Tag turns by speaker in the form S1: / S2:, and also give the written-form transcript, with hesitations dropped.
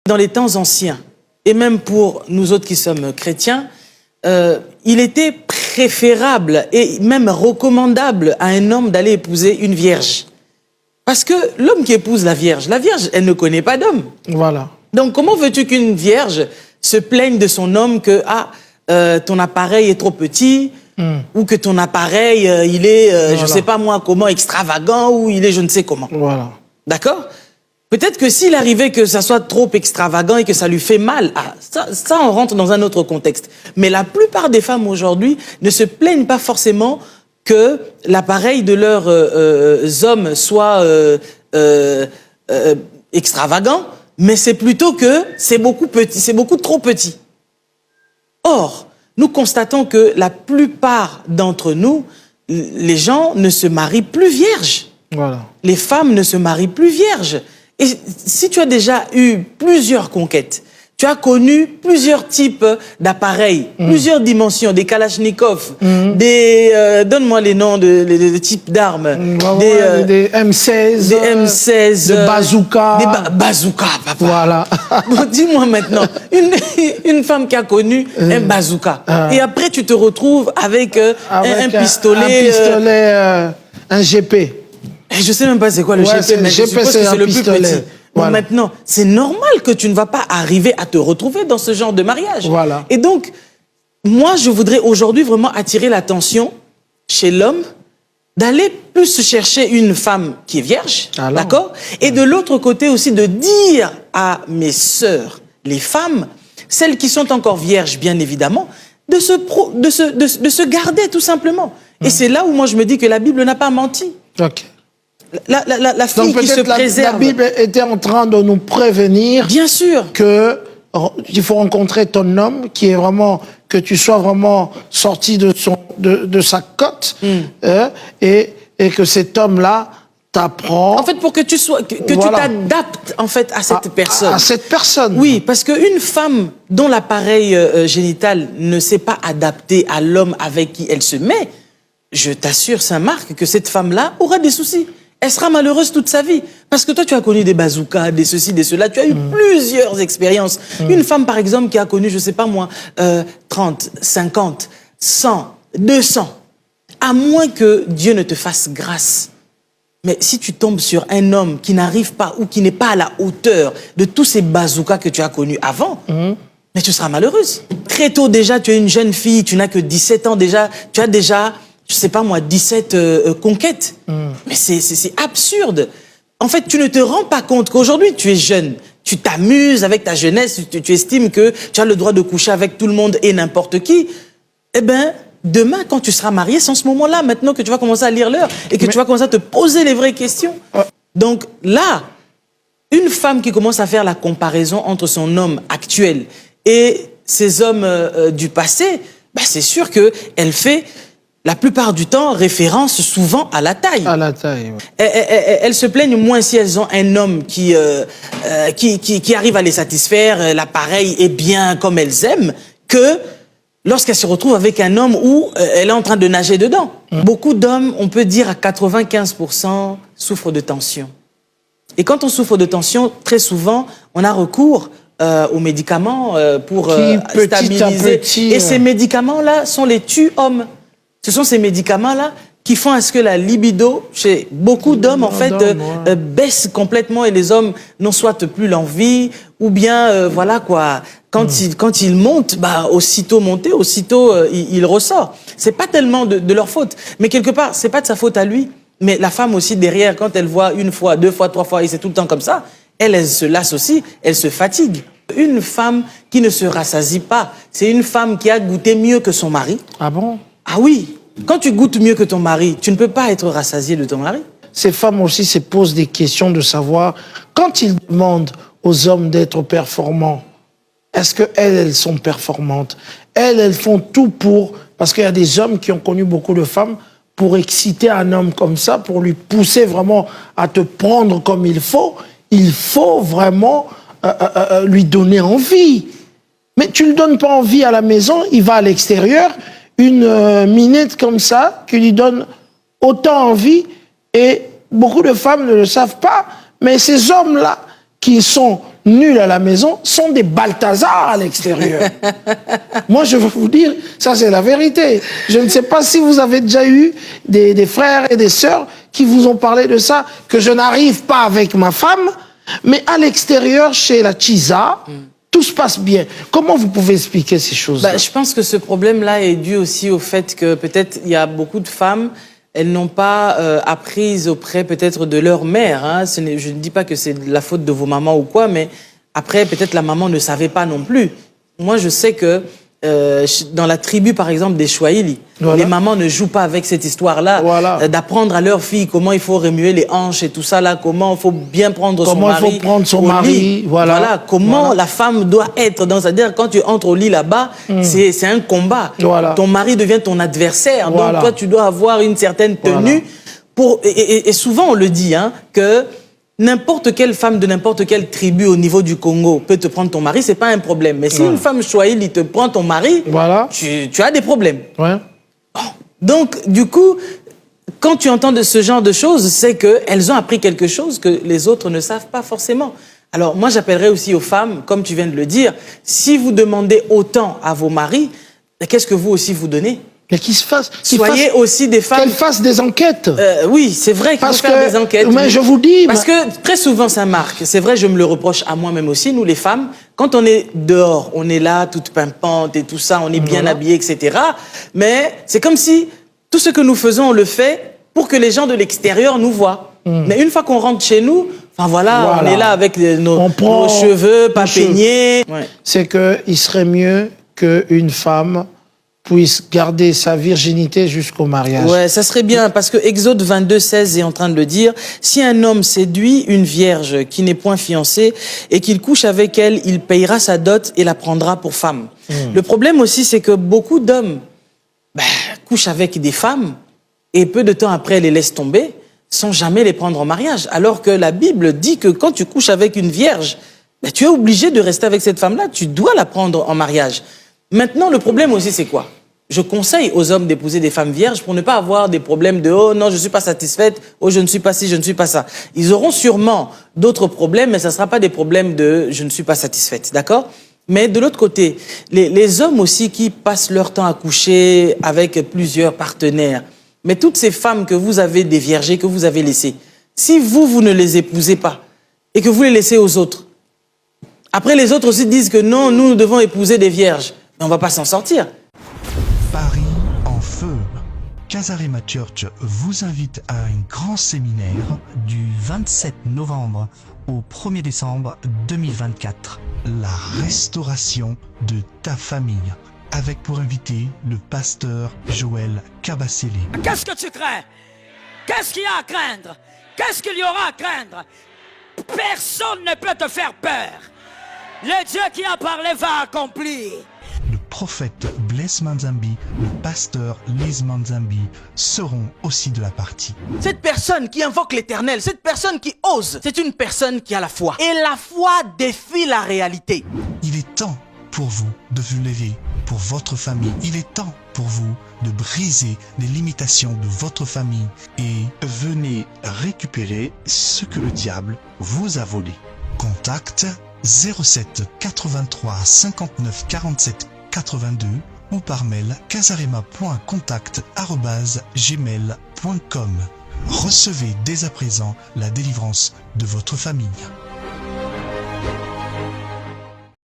S1: Dans les temps anciens, et même pour nous autres qui sommes chrétiens, il était préférable et même recommandable à un homme d'aller épouser une vierge. Parce que l'homme qui épouse la vierge, elle ne connaît pas d'homme.
S2: Voilà.
S1: Donc comment veux-tu qu'une vierge se plaigne de son homme que ton appareil est trop petit, ou que ton appareil, il est,
S2: voilà.
S1: je sais pas moi comment, extravagant, ou il est je ne sais comment.
S2: Voilà.
S1: D'accord? Peut-être que s'il arrivait que ça soit trop extravagant et que ça lui fait mal, ça on rentre dans un autre contexte. Mais la plupart des femmes aujourd'hui ne se plaignent pas forcément que l'appareil de leurs hommes soit extravagant, mais c'est plutôt que c'est beaucoup petit, c'est beaucoup trop petit. Or, nous constatons que la plupart d'entre nous, les gens ne se marient plus vierges.
S2: Voilà.
S1: Les femmes ne se marient plus vierges. Et si tu as déjà eu plusieurs conquêtes, tu as connu plusieurs types d'appareils, plusieurs dimensions, des Kalachnikov, donne-moi les noms de types d'armes,
S2: des M16,
S1: des M16,
S2: de bazooka,
S1: des bazooka, papa.
S2: Voilà.
S1: Bon, dis-moi maintenant, une femme qui a connu un bazooka, et après tu te retrouves avec un pistolet,
S2: un GP.
S1: Je sais même pas c'est quoi le GP, mais je suppose que c'est le plus petit. Bon, maintenant, c'est normal que tu ne vas pas arriver à te retrouver dans ce genre de mariage.
S2: Voilà.
S1: Et donc, moi, je voudrais aujourd'hui vraiment attirer l'attention chez l'homme d'aller plus chercher une femme qui est vierge, d'accord? Et de l'autre côté aussi de dire à mes sœurs, les femmes, celles qui sont encore vierges, bien évidemment, de se garder tout simplement. Et c'est là où moi je me dis que la Bible n'a pas menti.
S2: Ok.
S1: La fille
S2: donc
S1: qui se préserve.
S2: La Bible était en train de nous prévenir.
S1: Bien sûr.
S2: Que il faut rencontrer ton homme qui est vraiment, que tu sois vraiment sorti de sa cote, et que cet homme-là t'apprend.
S1: En fait, pour que tu sois, que tu t'adaptes en fait à cette personne.
S2: À cette personne.
S1: Oui, parce qu'une femme dont l'appareil génital ne s'est pas adapté à l'homme avec qui elle se met, je t'assure, Saint-Marc, que cette femme-là aura des soucis. Elle sera malheureuse toute sa vie. Parce que toi, tu as connu des bazookas, des ceci, des cela. Tu as eu plusieurs expériences. Une femme, par exemple, qui a connu, je sais pas moi, 30, 50, 100, 200. À moins que Dieu ne te fasse grâce. Mais si tu tombes sur un homme qui n'arrive pas ou qui n'est pas à la hauteur de tous ces bazookas que tu as connus avant, mais tu seras malheureuse. Très tôt déjà, tu es une jeune fille, tu n'as que 17 ans déjà, tu as déjà, je sais pas moi, 17 conquêtes. Mais c'est absurde. En fait, tu ne te rends pas compte qu'aujourd'hui, tu es jeune. Tu t'amuses avec ta jeunesse, tu estimes que tu as le droit de coucher avec tout le monde et n'importe qui. Eh bien, demain, quand tu seras marié, c'est en ce moment-là, maintenant que tu vas commencer à lire l'heure et que tu vas commencer à te poser les vraies questions. Donc là, une femme qui commence à faire la comparaison entre son homme actuel et ses hommes du passé, bah c'est sûr qu'elle fait, la plupart du temps, référence souvent à la taille.
S2: À la taille, oui.
S1: Elles se plaignent moins si elles ont un homme qui arrive à les satisfaire, l'appareil est bien comme elles aiment, que lorsqu'elle se retrouve avec un homme où elle est en train de nager dedans. Beaucoup d'hommes, on peut dire à 95%, souffrent de tension. Et quand on souffre de tension, très souvent, on a recours aux médicaments pour stabiliser. Et ces médicaments-là sont les tu-hommes. Ce sont ces médicaments-là qui font à ce que la libido, chez beaucoup d'hommes, en fait, baisse complètement et les hommes n'ont soit plus l'envie, ou bien, voilà quoi, quand ils montent, bah, aussitôt monté, aussitôt il ressort. C'est pas tellement de leur faute, mais quelque part, c'est pas de sa faute à lui, mais la femme aussi derrière, quand elle voit une fois, deux fois, trois fois, et c'est tout le temps comme ça, elle se lasse aussi, elle se fatigue. Une femme qui ne se rassasie pas, c'est une femme qui a goûté mieux que son mari.
S2: Ah bon?
S1: Ah oui, quand tu goûtes mieux que ton mari, tu ne peux pas être rassasié de ton mari.
S2: Ces femmes aussi se posent des questions de savoir, quand ils demandent aux hommes d'être performants, est-ce qu'elles sont performantes? Elles font tout pour... Parce qu'il y a des hommes qui ont connu beaucoup de femmes pour exciter un homme comme ça, pour lui pousser vraiment à te prendre comme il faut vraiment lui donner envie. Mais tu ne lui donnes pas envie à la maison, il va à l'extérieur, une minette comme ça, qui lui donne autant envie, et beaucoup de femmes ne le savent pas, mais ces hommes-là, qui sont nuls à la maison sont des Balthazar à l'extérieur. Moi, je veux vous dire, ça c'est la vérité. Je ne sais pas si vous avez déjà eu des frères et des sœurs qui vous ont parlé de ça, que je n'arrive pas avec ma femme, mais à l'extérieur, chez la Chisa, tout se passe bien. Comment vous pouvez expliquer ces choses-là?
S1: Je pense que ce problème-là est dû aussi au fait que peut-être il y a beaucoup de femmes, elles n'ont pas appris auprès peut-être de leur mère. Hein. Je ne dis pas que c'est la faute de vos mamans ou quoi, mais après peut-être la maman ne savait pas non plus. Moi je sais que dans la tribu par exemple des Swahili, voilà, les mamans ne jouent pas avec cette histoire-là, voilà, d'apprendre à leurs filles comment il faut remuer les hanches et tout ça là, comment il faut bien prendre son mari.
S2: Comment il faut prendre son mari,
S1: voilà, comment la femme doit être. C'est-à-dire quand tu entres au lit là-bas, c'est un combat. Voilà. Ton mari devient ton adversaire, donc toi tu dois avoir une certaine tenue. Et souvent on le dit, hein, que n'importe quelle femme de n'importe quelle tribu au niveau du Congo peut te prendre ton mari, c'est pas un problème. Mais si une femme Swahili te prend ton mari, tu as des problèmes. Ouais. Donc, du coup, quand tu entends de ce genre de choses, c'est qu'elles ont appris quelque chose que les autres ne savent pas forcément. Alors, moi, j'appellerais aussi aux femmes, comme tu viens de le dire, si vous demandez autant à vos maris, qu'est-ce que vous aussi vous donnez ?
S2: Mais qu'ils se fassent...
S1: Soyez aussi des femmes...
S2: Qu'elles fassent des enquêtes.
S1: Oui, c'est vrai qu'il faut faire des enquêtes.
S2: Mais je vous dis...
S1: Parce que très souvent, Saint-Marc, c'est vrai, je me le reproche à moi-même aussi, nous les femmes, quand on est dehors, on est là, toute pimpante et tout ça, on est bien habillés, etc. Mais c'est comme si tout ce que nous faisons, on le fait pour que les gens de l'extérieur nous voient. Mais une fois qu'on rentre chez nous, enfin voilà, on est là avec nos cheveux pas peignés. Ouais.
S2: C'est qu'il serait mieux qu'une femme puisse garder sa virginité jusqu'au mariage.
S1: Ouais, ça serait bien, parce que Exode 22:16 est en train de le dire. Si un homme séduit une vierge qui n'est point fiancée et qu'il couche avec elle, il payera sa dot et la prendra pour femme. Le problème aussi, c'est que beaucoup d'hommes couchent avec des femmes et peu de temps après les laissent tomber sans jamais les prendre en mariage. Alors que la Bible dit que quand tu couches avec une vierge, tu es obligé de rester avec cette femme-là, tu dois la prendre en mariage. Maintenant, le problème aussi, c'est quoi? Je conseille aux hommes d'épouser des femmes vierges pour ne pas avoir des problèmes de « oh non, je ne suis pas satisfaite, oh je ne suis pas ci, je ne suis pas ça ». Ils auront sûrement d'autres problèmes, mais ça ne sera pas des problèmes de « je ne suis pas satisfaite », d'accord? Mais de l'autre côté, les hommes aussi qui passent leur temps à coucher avec plusieurs partenaires, mais toutes ces femmes que vous avez déviergées, que vous avez laissées, si vous ne les épousez pas et que vous les laissez aux autres, après les autres aussi disent que non, nous devons épouser des vierges, mais on ne va pas s'en sortir.
S3: Paris en feu. Casarema Church vous invite à un grand séminaire du 27 novembre au 1er décembre 2024. La restauration de ta famille. Avec pour invité le pasteur Joël Kabasele.
S4: Qu'est-ce que tu crains? Qu'est-ce qu'il y a à craindre? Qu'est-ce qu'il y aura à craindre? Personne ne peut te faire peur. Le Dieu qui a parlé va accomplir.
S3: Le prophète Blaise Manzambi, le pasteur Lise Manzambi seront aussi de la partie.
S5: Cette personne qui invoque l'Éternel, cette personne qui ose, c'est une personne qui a la foi. Et la foi défie la réalité.
S3: Il est temps pour vous de vous lever pour votre famille. Il est temps pour vous de briser les limitations de votre famille et venez récupérer ce que le diable vous a volé. Contact 07 83 59 47 82 ou par mail casarema.contact@gmail.com. Recevez dès à présent la délivrance de votre famille.